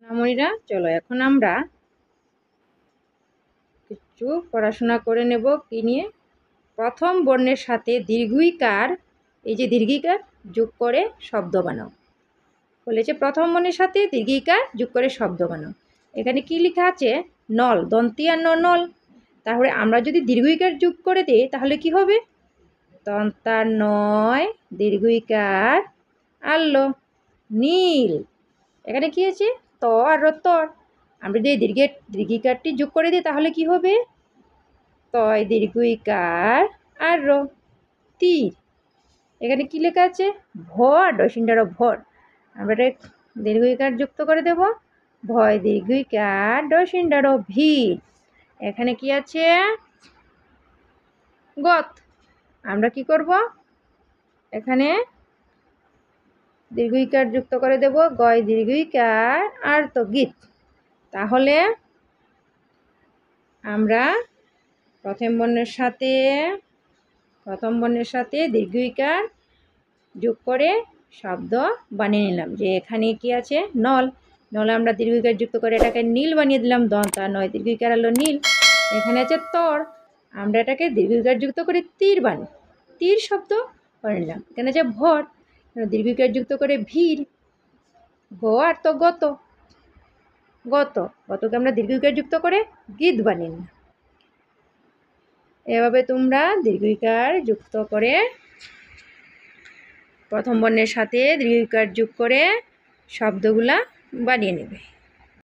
সোনামণিরা, চলো এখন আমরা কিছু পড়াশোনা করে নেব কি নিয়ে। প্রথম বর্ণের সাথে দীর্ঘইকার, এই যে দীর্ঘিকার যোগ করে শব্দ বানাও বলেছে। প্রথম বর্ণের সাথে দীর্ঘিকার যোগ করে শব্দ বানাও। এখানে কি লেখা আছে? নল, দন্তিয়া ন, নল। তাহলে আমরা যদি দীর্ঘইকার যোগ করে দিই তাহলে কি হবে? দন্তা নয়, দীর্ঘইকার আল্ল, নীল। এখানে কি আছে? ত আর তর। আমরা যদি দীর্ঘিকারটি যোগ করে দিই তাহলে কি হবে? তয় দীর্ঘইকার আর র, তীর। এখানে কি লেখা আছে? ভর, ডসিন্ডার ভর। আমরা এটা দীর্ঘইকার যুক্ত করে দেব, ভয় দীর্ঘইকার ডসিন্ডার ভিড়। এখানে কি আছে? গত। আমরা কি করব? এখানে দীর্ঘইকার যুক্ত করে দেব, গয় দীর্ঘইকার আর তো গীত। তাহলে আমরা প্রথম বর্ণের সাথে দীর্ঘইকার যোগ করে শব্দ বানিয়ে নিলাম। যে এখানে কি আছে? নল। নলে আমরা দীর্ঘইকার যুক্ত করে এটাকে নীল বানিয়ে দিলাম, দন্তা নয় দীর্ঘইকার হলো নীল। এখানে আছে তর, আমরা এটাকে দীর্ঘইকার যুক্ত করে তীর তীর শব্দ করে নিলাম। এখানে আছে ভর, দীর্ঘইকার যুক্ত করে ভিড়। ভ আর তো গত, গতকে আমরা দীর্ঘইকার যুক্ত করে গীত বানিয়ে নিলাম। এভাবে তোমরা দীর্ঘইকার যুক্ত করে প্রথম বর্ণের সাথে দীর্ঘইকার যোগ করে শব্দগুলা বানিয়ে নেবে।